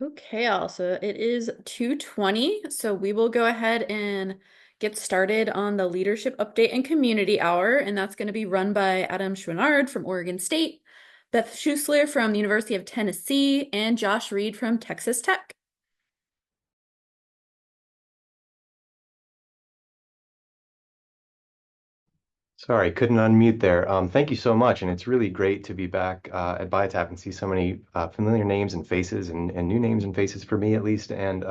Okay, also it is 2:20, so we will go ahead and get started on the leadership update and community hour, and that's going to be run by Adam Chouinard from Oregon State, Beth Schussler from the University of Tennessee, and Josh Reid from Texas Tech. Sorry, couldn't unmute there. Thank you so much, and it's really great to be back at BIioTAP and see so many familiar names and faces, and new names and faces for me at least. And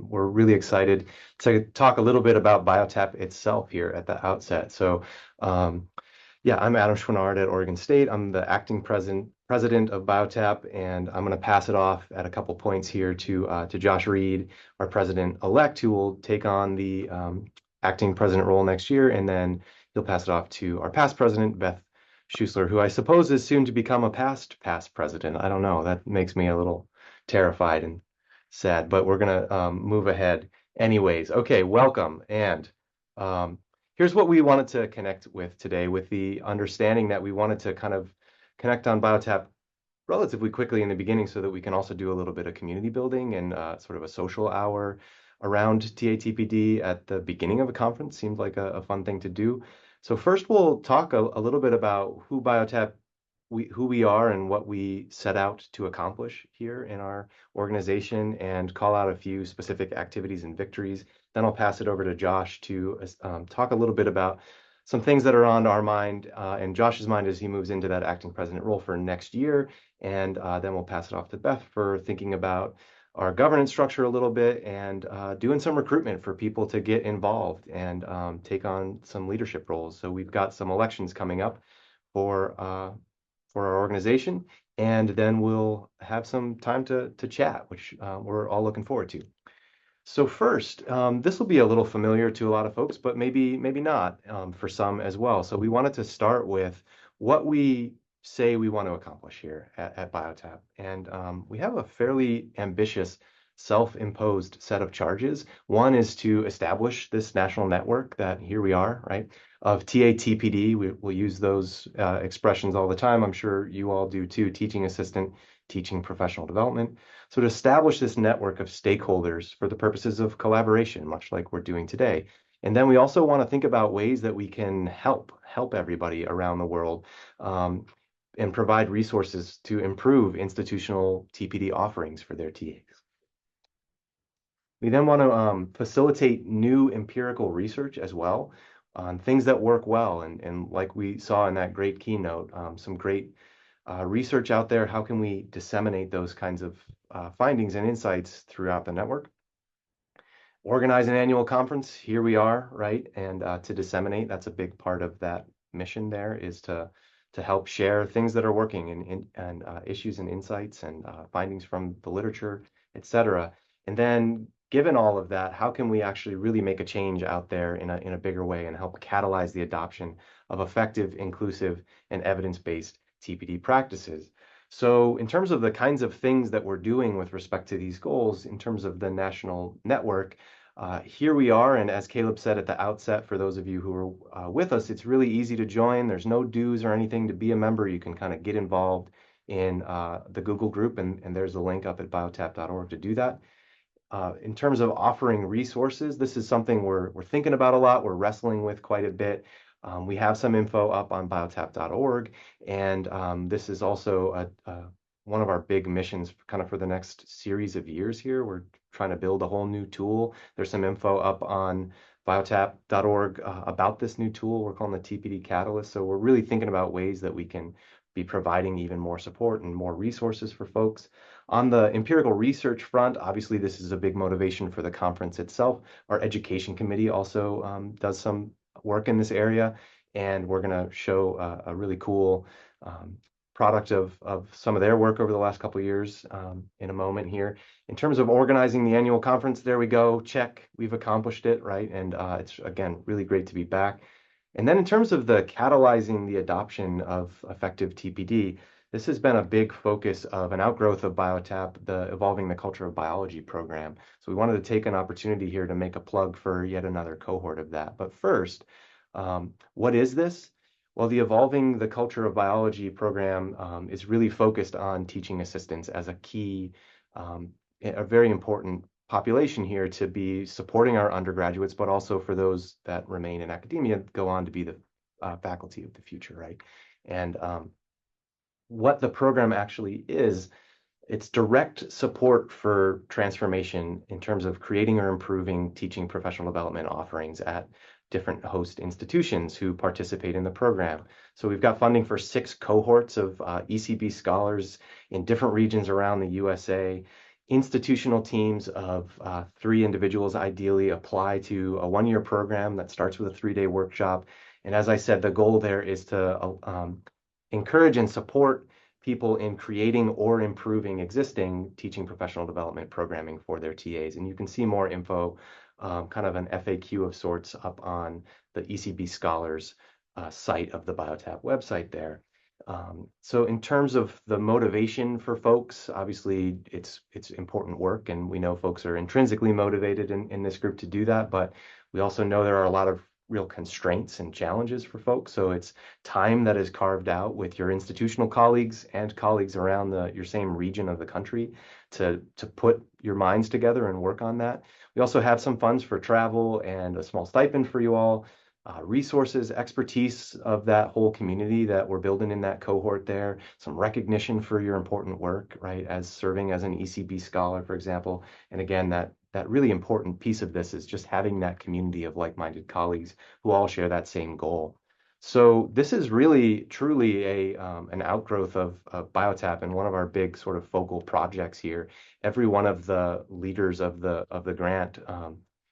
we're really excited to talk a little bit about BIioTAP itself here at the outset. So, um, yeah, I'm Adam Chouinard at Oregon State. I'm the acting president of BIioTAP, and I'm going to pass it off at a couple points here to Josh Reid, our president-elect, who will take on the acting president role next year, and then he'll pass it off to our past president, Beth Schussler, who I suppose is soon to become a past president. I don't know. That makes me a little terrified and sad, but we're going to move ahead anyways. Okay, welcome. And um, here's what we wanted to connect with today, with the understanding that we wanted to kind of connect on BioTAP relatively quickly in the beginning so that we can also do a little bit of community building and sort of a social hour around TATPD at the beginning of a conference. Seemed like a fun thing to do. So first we'll talk a little bit about who we are and what we set out to accomplish here in our organization, and call out a few specific activities and victories. Then I'll pass it over to Josh to talk a little bit about some things that are on our mind and Josh's mind as he moves into that acting president role for next year. And then we'll pass it off to Beth for thinking about our governance structure a little bit, and doing some recruitment for people to get involved and take on some leadership roles. So we've got some elections coming up for uh, for our organization, and then we'll have some time to chat, which we're all looking forward to. So first, this will be a little familiar to a lot of folks, but maybe not for some as well. So we wanted to start with what we say we want to accomplish here at BioTAP. And we have a fairly ambitious self-imposed set of charges. One is to establish this national network that here we are, right, of TATPD. We'll use those expressions all the time. I'm sure you all do too: teaching assistant, teaching professional development. So to establish this network of stakeholders for the purposes of collaboration, much like we're doing today. And then we also want to think about ways that we can help everybody around the world, and provide resources to improve institutional TPD offerings for their TAs. We then want to facilitate new empirical research as well on things that work well. And like we saw in that great keynote, some great research out there. How can we disseminate those kinds of findings and insights throughout the network? Organize an annual conference. Here we are, right? And to disseminate, that's a big part of that mission there, is to help share things that are working, and issues and insights and findings from the literature, et cetera. And then given all of that, how can we actually really make a change out there in a bigger way and help catalyze the adoption of effective, inclusive, and evidence-based TPD practices? So in terms of the kinds of things that we're doing with respect to these goals, in terms of the national network, here we are. And as Caleb said at the outset, for those of you who are with us, it's really easy to join. There's no dues or anything to be a member. You can kind of get involved in the Google group, and there's a link up at biotap.org to do that. In terms of offering resources, this is something we're thinking about a lot. We're wrestling with quite a bit. We have some info up on biotap.org, and this is also one of our big missions kind of for the next series of years here. We're trying to build a whole new tool. There's some info up on biotap.org about this new tool we're calling the TPD Catalyst. So we're really thinking about ways that we can be providing even more support and more resources for folks. On the empirical research front, obviously this is a big motivation for the conference itself. Our education committee also does some work in this area, and we're going to show a really cool product of some of their work over the last couple of years in a moment here. In terms of organizing the annual conference, there we go, check, we've accomplished it, right? And it's, again, really great to be back. And then in terms of the catalyzing the adoption of effective TPD, this has been a big focus of an outgrowth of BioTAP, the Evolving the Culture of Biology program. So we wanted to take an opportunity here to make a plug for yet another cohort of that. But first, what is this? Well, the Evolving the Culture of Biology program is really focused on teaching assistants as a key a very important population here to be supporting our undergraduates, but also for those that remain in academia, go on to be the faculty of the future, right? And what the program actually is, it's direct support for transformation in terms of creating or improving teaching professional development offerings at different host institutions who participate in the program. So we've got funding for 6 cohorts of ECB scholars in different regions around the USA. Institutional teams of 3 individuals ideally apply to a 1-year program that starts with a 3-day workshop. And as I said, the goal there is to encourage and support people in creating or improving existing teaching professional development programming for their TAs. And you can see more info, kind of an FAQ of sorts, up on the ECB Scholars site of the BioTAP website there. So in terms of the motivation for folks, obviously it's important work, and we know folks are intrinsically motivated in this group to do that, but we also know there are a lot of real constraints and challenges for folks. So it's time that is carved out with your institutional colleagues and colleagues around your same region of the country to put your minds together and work on that. We also have some funds for travel and a small stipend for you all, resources, expertise of that whole community that we're building in that cohort there, some recognition for your important work, right, as serving as an ECB scholar, for example. And again, that really important piece of this is just having that community of like-minded colleagues who all share that same goal. So this is really truly an outgrowth of BioTAP, and one of our big sort of focal projects here. Every one of the leaders of the grant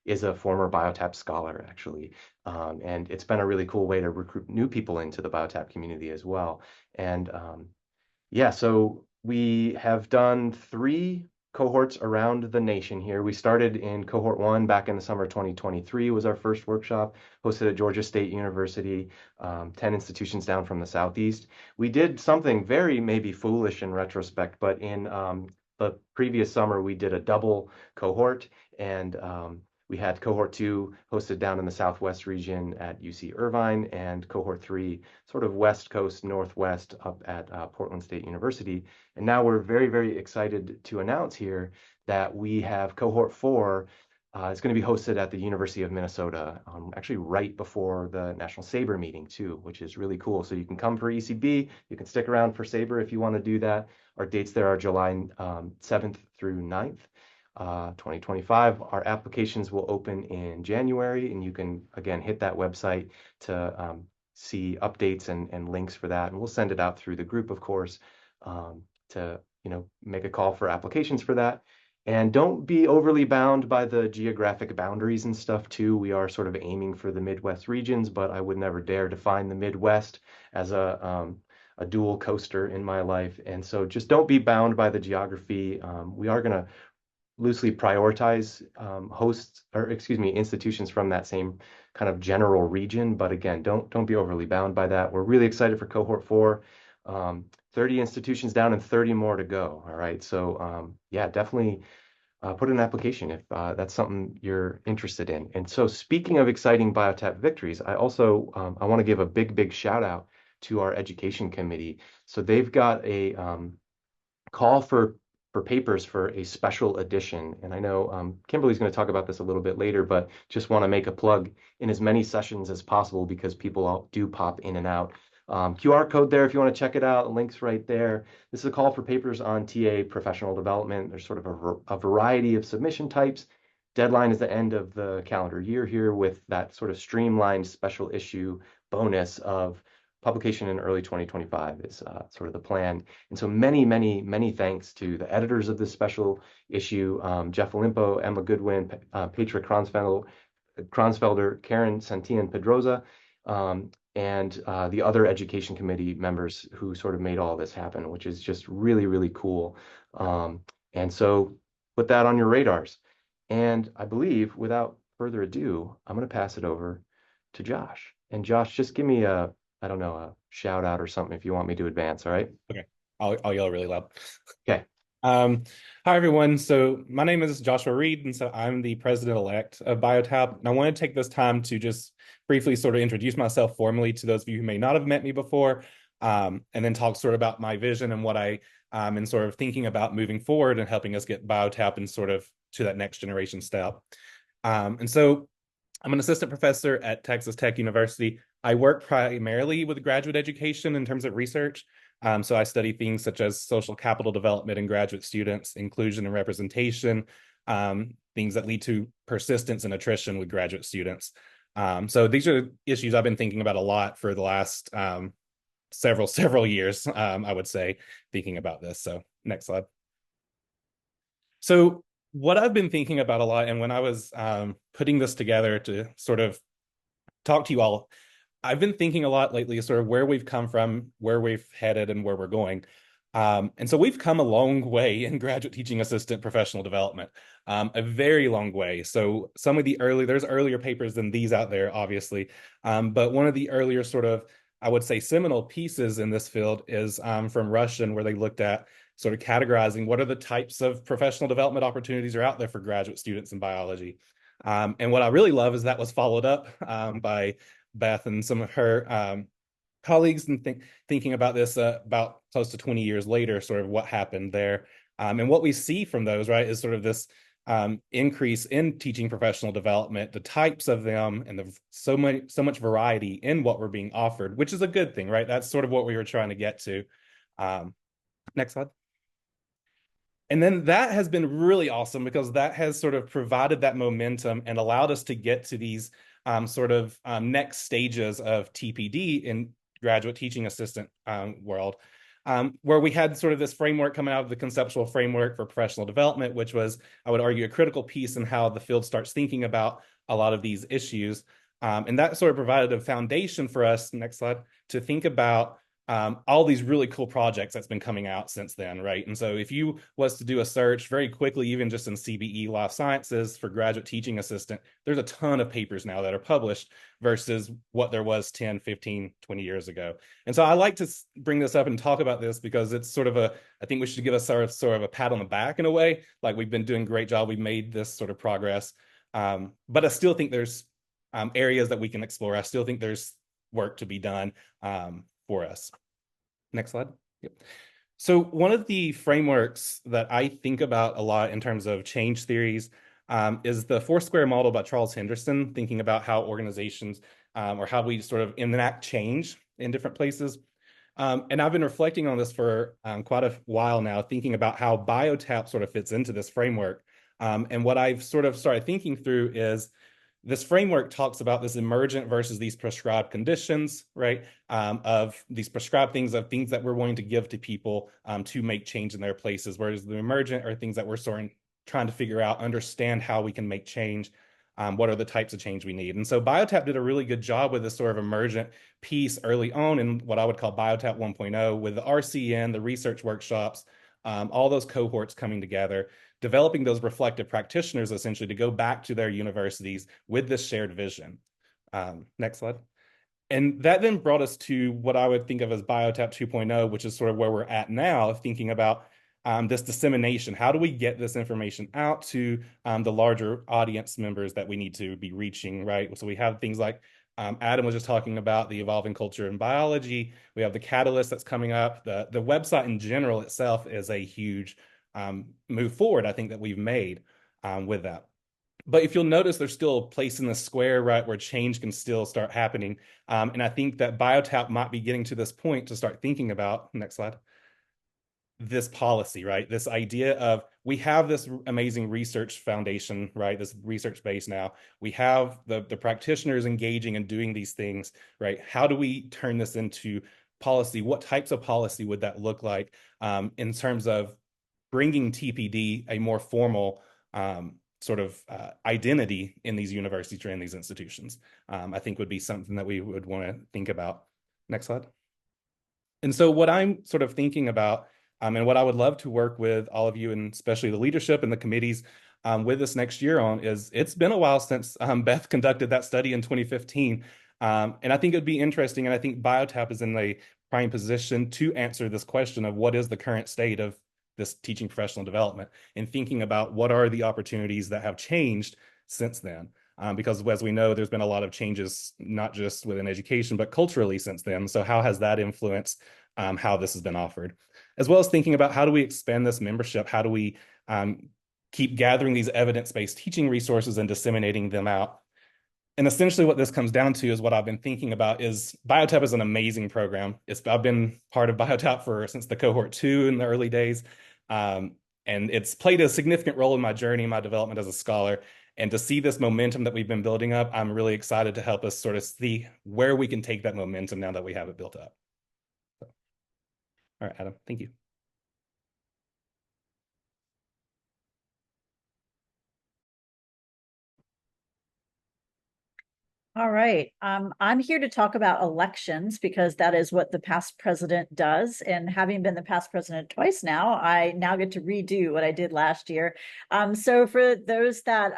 is a former BioTAP scholar, actually. And it's been a really cool way to recruit new people into the BioTAP community as well. And yeah, so we have done 3 cohorts around the nation here. We started in cohort 1 back in the summer of 2023 was our first workshop, hosted at Georgia State University, 10 institutions down from the Southeast. We did something very maybe foolish in retrospect, but in the previous summer, we did a double cohort, and we had cohort 2 hosted down in the Southwest region at UC Irvine, and cohort 3 sort of West Coast, Northwest, up at Portland State University. And now we're very, very excited to announce here that we have cohort 4 is going to be hosted at the University of Minnesota, actually right before the National Saber meeting too, which is really cool. So you can come for ECB, you can stick around for Saber if you want to do that. Our dates there are July 7th through 9th. 2025. Our applications will open in January, and you can, again, hit that website to see updates and links for that. And we'll send it out through the group, of course, to make a call for applications for that. And don't be overly bound by the geographic boundaries and stuff too. We are sort of aiming for the Midwest regions, but I would never dare define the Midwest as a dual coaster in my life. And so just don't be bound by the geography. We are going to loosely prioritize institutions from that same kind of general region. But again, don't be overly bound by that. We're really excited for cohort 4. 30 institutions down and 30 more to go. All right. So yeah, definitely put in an application if that's something you're interested in. And so speaking of exciting BioTAP victories, I also I want to give a big shout out to our education committee. So they've got a call for papers for a special edition. And I know Kimberly's going to talk about this a little bit later, but just want to make a plug in as many sessions as possible because people do pop in and out. QR code there if you want to check it out. Links right there. This is a call for papers on TA professional development. There's sort of a variety of submission types. Deadline is the end of the calendar year here with that sort of streamlined special issue bonus of publication in early 2025 is sort of the plan. And so many thanks to the editors of this special issue, Jeff Olimpo, Emma Goodwin, Petra Kronsfelder, Karen Santillan Pedroza, and the other education committee members who sort of made all this happen, which is just really cool. And so put that on your radars. And I believe, without further ado, I'm going to pass it over to Josh. And Josh, just give me I don't know, a shout out or something if you want me to advance, all right? Okay. I'll yell really loud. Okay. Hi, everyone. So my name is Joshua Reid, and so I'm the president-elect of BioTAP. And I want to take this time to just briefly sort of introduce myself formally to those of you who may not have met me before, and then talk sort of about my vision and what I and sort of thinking about moving forward and helping us get BioTAP and sort of to that next generation step. And so I'm an assistant professor at Texas Tech University. I work primarily with graduate education in terms of research. So I study things such as social capital development in graduate students, inclusion and representation, things that lead to persistence and attrition with graduate students. So these are issues I've been thinking about a lot for the last several years, I would say, thinking about this. So next slide. So what I've been thinking about a lot, and when I was putting this together to sort of talk to you all, I've been thinking a lot lately, sort of where we've come from, where we've headed, and where we're going. And so we've come a long way in graduate teaching assistant professional development, a very long way. So some of the there's earlier papers than these out there, obviously. But one of the earlier sort of, I would say, seminal pieces in this field is from Russian, where they looked at sort of categorizing what are the types of professional development opportunities are out there for graduate students in biology. And what I really love is that was followed up by Beth and some of her colleagues, and thinking about this about close to 20 years later, sort of what happened there. And what we see from those, right, is sort of this increase in teaching professional development, the types of them, and so much variety in what we're being offered, which is a good thing, right? That's sort of what we were trying to get to. Next slide. And then that has been really awesome because that has sort of provided that momentum and allowed us to get to these sort of next stages of TPD in graduate teaching assistant world, where we had sort of this framework coming out of the conceptual framework for professional development, which was, I would argue, a critical piece in how the field starts thinking about a lot of these issues. And that sort of provided a foundation for us, next slide, to think about all these really cool projects that's been coming out since then, right? And so if you was to do a search very quickly, even just in CBE Life Sciences for graduate teaching assistant, there's a ton of papers now that are published versus what there was 10, 15, 20 years ago. And so I like to bring this up and talk about this because it's sort of I think we should give us sort of a pat on the back in a way, like we've been doing a great job, we've made this sort of progress. But I still think there's areas that we can explore. I still think there's work to be done for us. Next slide. Yep. So one of the frameworks that I think about a lot in terms of change theories is the four square model by Charles Henderson, thinking about how organizations or how we sort of enact change in different places. And I've been reflecting on this for quite a while now, thinking about how BioTAP sort of fits into this framework. And what I've sort of started thinking through is this framework talks about this emergent versus these prescribed conditions, right? Of these prescribed things, of things that we're wanting to give to people to make change in their places, whereas the emergent are things that we're sort of trying to figure out, understand how we can make change, what are the types of change we need. And so BioTAP did a really good job with this sort of emergent piece early on in what I would call BioTAP 1.0, with the RCN, the research workshops, all those cohorts coming together, developing those reflective practitioners essentially to go back to their universities with this shared vision. Next slide. And that then brought us to what I would think of as BioTAP 2.0, which is sort of where we're at now, thinking about this dissemination. How do we get this information out to the larger audience members that we need to be reaching, right? So we have things like Adam was just talking about the evolving culture in biology. We have the catalyst that's coming up. The website in general itself is a huge move forward, I think, that we've made with that. But if you'll notice, there's still a place in the square, right, where change can still start happening. And I think that BioTAP might be getting to this point to start thinking about, next slide, this policy, right? This idea of we have this amazing research foundation, right? This research base now. We have the practitioners engaging and doing these things, right? How do we turn this into policy? What types of policy would that look like in terms of bringing TPD a more formal sort of identity in these universities or in these institutions? I think would be something that we would want to think about. Next slide. And so what I'm sort of thinking about and what I would love to work with all of you, and especially the leadership and the committees with this next year on, is it's been a while since Beth conducted that study in 2015. And I think it'd be interesting, and I think BioTAP is in a prime position to answer this question of what is the current state of this teaching professional development, and thinking about what are the opportunities that have changed since then. Because as we know, there's been a lot of changes, not just within education, but culturally since then. So how has that influenced how this has been offered? as well as thinking about how do we expand this membership? How do we keep gathering these evidence-based teaching resources and disseminating them out? And essentially what this comes down to is what I've been thinking about is BioTAP is an amazing program. I've been part of BioTAP since the cohort 2 in the early days. And it's played a significant role in my journey, my development as a scholar. And to see this momentum that we've been building up, I'm really excited to help us sort of see where we can take that momentum now that we have it built up. So, all right, Adam, thank you. All right. I'm here to talk about elections because that is what the past president does. And having been the past president twice now, I now get to redo what I did last year. So for those that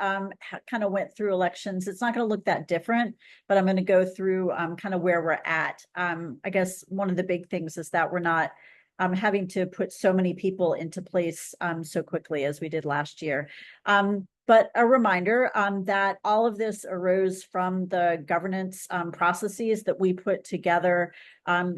kind of went through elections, it's not going to look that different, but I'm going to go through kind of where we're at. I guess one of the big things is that we're not having to put so many people into place so quickly as we did last year. But a reminder that all of this arose from the governance processes that we put together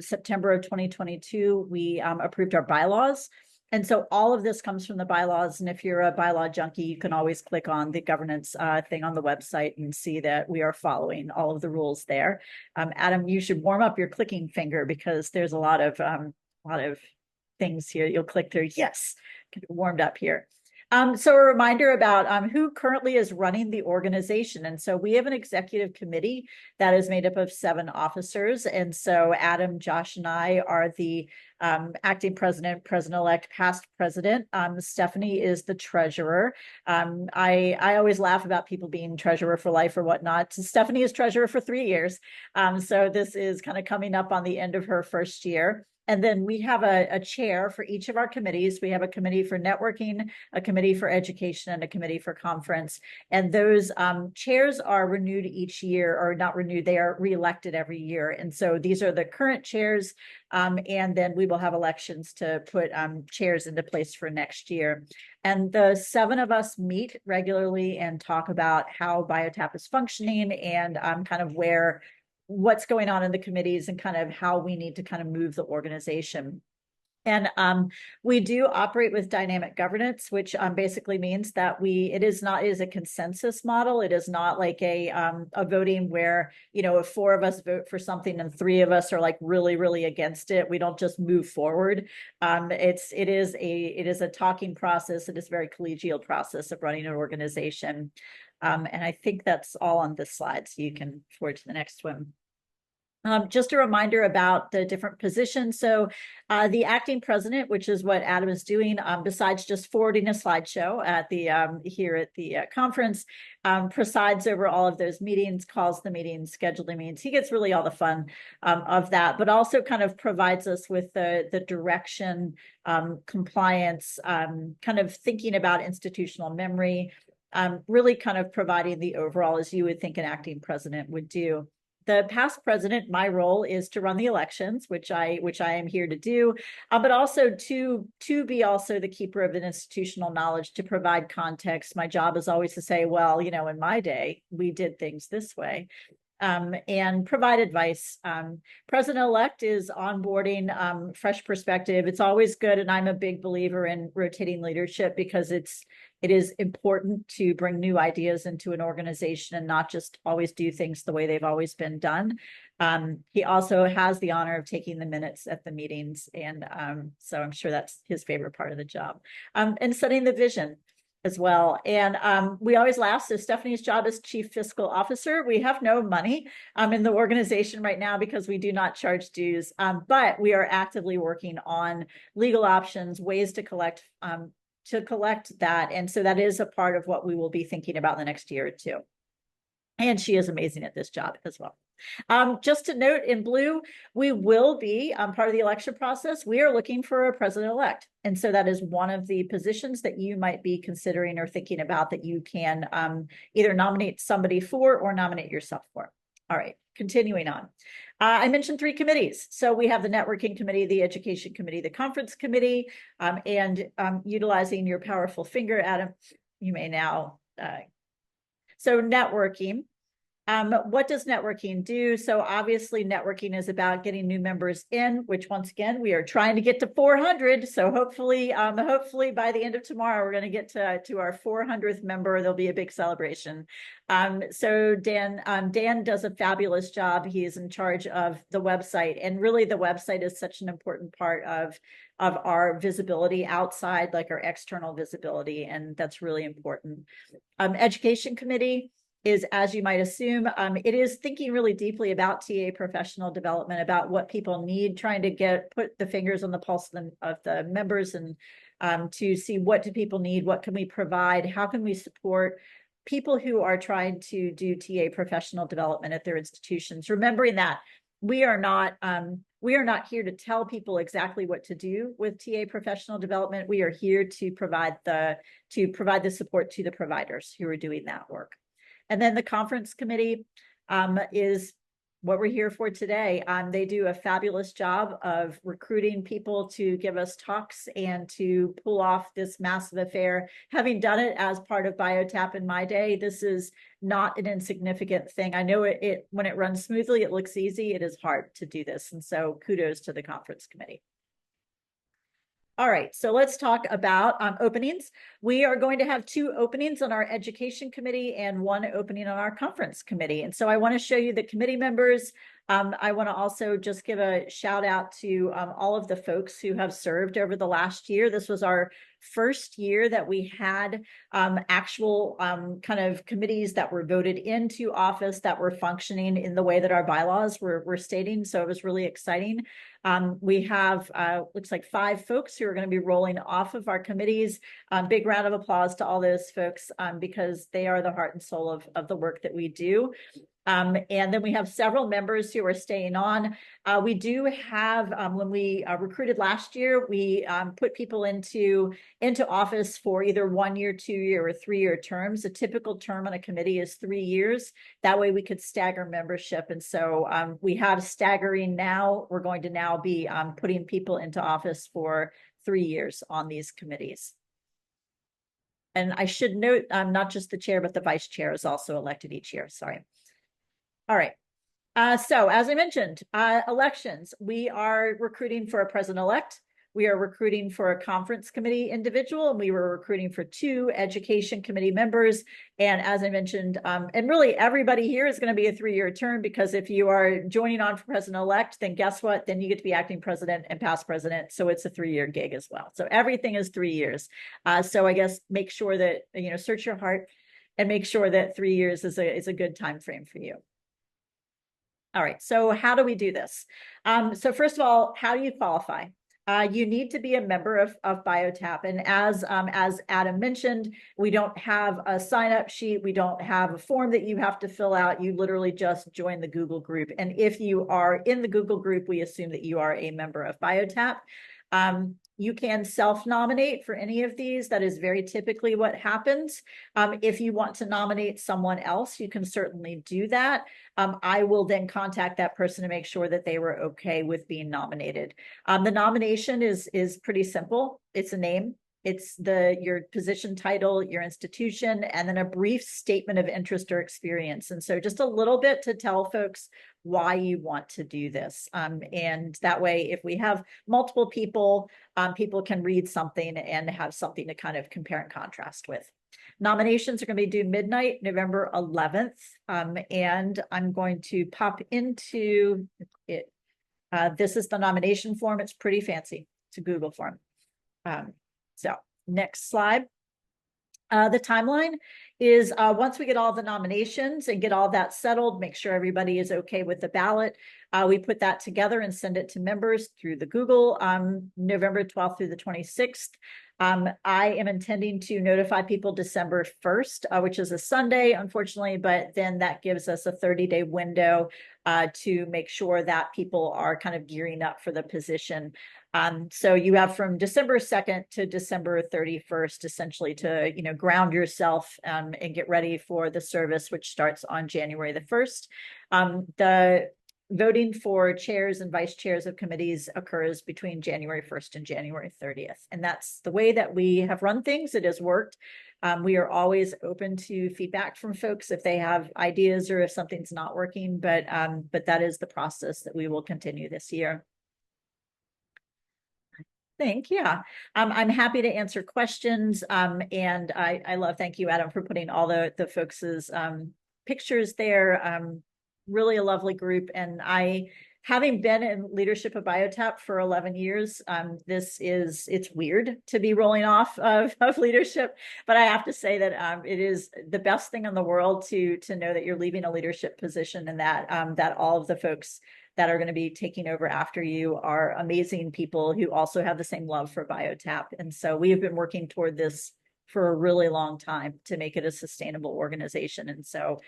September of 2022. We approved our bylaws. And so all of this comes from the bylaws. And if you're a bylaw junkie, you can always click on the governance thing on the website and see that we are following all of the rules there. Adam, you should warm up your clicking finger because there's a lot of things here. You'll click through. Yes, get warmed up here. So a reminder about who currently is running the organization. And so we have an executive committee that is made up of 7 officers. And so Adam, Josh, and I are the acting president, president-elect, past president. Stephanie is the treasurer. I always laugh about people being treasurer for life or whatnot. So Stephanie is treasurer for 3 years. So this is kind of coming up on the end of her first year. And then we have a chair for each of our committees. We have a committee for networking, a committee for education, and a committee for conference. And those chairs are renewed each year, or not renewed, they are reelected every year. And so these are the current chairs. And then we will have elections to put chairs into place for next year. And the 7 of us meet regularly and talk about how BioTAP is functioning and kind of what's going on in the committees and kind of how we need to kind of move the organization. And we do operate with dynamic governance, which basically means that it is a consensus model. It is not like a voting where, if 4 of us vote for something and 3 of us are like really, really against it, we don't just move forward. It is a talking process. It is a very collegial process of running an organization. And I think that's all on this slide, so you can forward to the next one. Just a reminder about the different positions. So the acting president, which is what Adam is doing, besides just forwarding a slideshow here at the conference, presides over all of those meetings, calls the meetings, schedules the meetings. He gets really all the fun of that, but also kind of provides us with the direction, compliance, kind of thinking about institutional memory, really kind of providing the overall as you would think an acting president would do. The past president, my role is to run the elections, which I am here to do, but also to be also the keeper of an institutional knowledge, to provide context. My job is always to say, well, in my day, we did things this way. And provide advice. President-elect is onboarding fresh perspective. It's always good, and I'm a big believer in rotating leadership because it is important to bring new ideas into an organization and not just always do things the way they've always been done. He also has the honor of taking the minutes at the meetings, and so I'm sure that's his favorite part of the job. And setting the vision as well. And we always laugh. So Stephanie's job is Chief Fiscal Officer. We have no money in the organization right now because we do not charge dues, but we are actively working on legal options, ways to collect that. And so that is a part of what we will be thinking about in the next year or 2. And she is amazing at this job as well. Just to note, in blue, we will be part of the election process. We are looking for a president-elect. And so that is one of the positions that you might be considering or thinking about that you can either nominate somebody for or nominate yourself for. All right, continuing on. I mentioned 3 committees. So we have the networking committee, the education committee, the conference committee, and utilizing your powerful finger, Adam, you may now. So networking. What does networking do? So obviously networking is about getting new members in, which once again, we are trying to get to 400. So hopefully by the end of tomorrow, we're going to get to our 400th member. There'll be a big celebration. So Dan does a fabulous job. He is in charge of the website, and really the website is such an important part of our visibility outside, like our external visibility, and that's really important. Education committee is, as you might assume, it is thinking really deeply about TA professional development, about what people need, trying to put the fingers on the pulse of the members, and to see what do people need, what can we provide, how can we support people who are trying to do TA professional development at their institutions, remembering that we are not here to tell people exactly what to do with TA professional development. We are here to provide the support to the providers who are doing that work. And then the conference committee is what we're here for today. They do a fabulous job of recruiting people to give us talks and to pull off this massive affair. Having done it as part of BioTAP in my day, this is not an insignificant thing. I know when it runs smoothly, it looks easy. It is hard to do this. And so kudos to the conference committee. All right, so let's talk about openings. We are going to have 2 openings on our education committee and 1 opening on our conference committee. And so I want to show you the committee members. I want to also just give a shout out to all of the folks who have served over the last year. This was our first year that we had actual kind of committees that were voted into office, that were functioning in the way that our bylaws were stating. So it was really exciting. We have looks like 5 folks who are going to be rolling off of our committees. Big round of applause to all those folks because they are the heart and soul of the work that we do. And then we have several members who are staying on. We do have, when we recruited last year, we put people into office for either 1-year, 2-year, or 3-year terms. A typical term on a committee is 3 years. That way we could stagger membership. And so we have staggering now. We're going to now be putting people into office for 3 years on these committees. And I should note, not just the chair, but the vice chair is also elected each year. Sorry. All right. So as I mentioned, elections, we are recruiting for a president-elect. We are recruiting for a conference committee individual, and we were recruiting for 2 education committee members. And as I mentioned, and really everybody here is going to be a 3-year term, because if you are joining on for president-elect, then guess what? Then you get to be acting president and past president. So it's a 3-year gig as well. So everything is 3 years. So I guess make sure that, search your heart and make sure that 3 years is a good time frame for you. All right, so how do we do this? So first of all, how do you qualify? You need to be a member of BioTAP. And as Adam mentioned, we don't have a sign-up sheet. We don't have a form that you have to fill out. You literally just join the Google group. And if you are in the Google group, we assume that you are a member of BioTAP. You can self-nominate for any of these. That is very typically what happens. If you want to nominate someone else, you can certainly do that. I will then contact that person to make sure that they were okay with being nominated. The nomination is pretty simple. It's a name. It's your position title, your institution, and then a brief statement of interest or experience. And so just a little bit to tell folks why you want to do this. And that way, if we have multiple people, people can read something and have something to kind of compare and contrast with. Nominations are going to be due midnight, November 11th. And I'm going to pop into it. This is the nomination form. It's pretty fancy. It's a Google form. So next slide. The timeline is once we get all the nominations and get all that settled, make sure everybody is okay with the ballot. We put that together and send it to members through the Google November 12th through the 26th. I am intending to notify people December 1st, which is a Sunday, unfortunately, but then that gives us a 30-day window to make sure that people are kind of gearing up for the position. So you have from December 2nd to December 31st, essentially, to ground yourself and get ready for the service, which starts on January the 1st. voting for chairs and vice chairs of committees occurs between January 1st and January 30th. And that's the way that we have run things. It has worked. We are always open to feedback from folks if they have ideas or if something's not working, but that is the process that we will continue this year. Yeah. I'm happy to answer questions. And I love, thank you, Adam, for putting all the folks' pictures there. Really a lovely group. And having been in leadership of BIioTAP for 11 years, it's weird to be rolling off of leadership, but I have to say that it is the best thing in the world to know that you're leaving a leadership position, and that all of the folks that are going to be taking over after you are amazing people who also have the same love for BIioTAP. And so we have been working toward this for a really long time to make it a sustainable organization. And so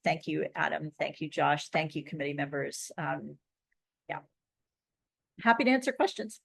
thank you, Adam. Thank you, Josh. Thank you, committee members. Yeah. Happy to answer questions.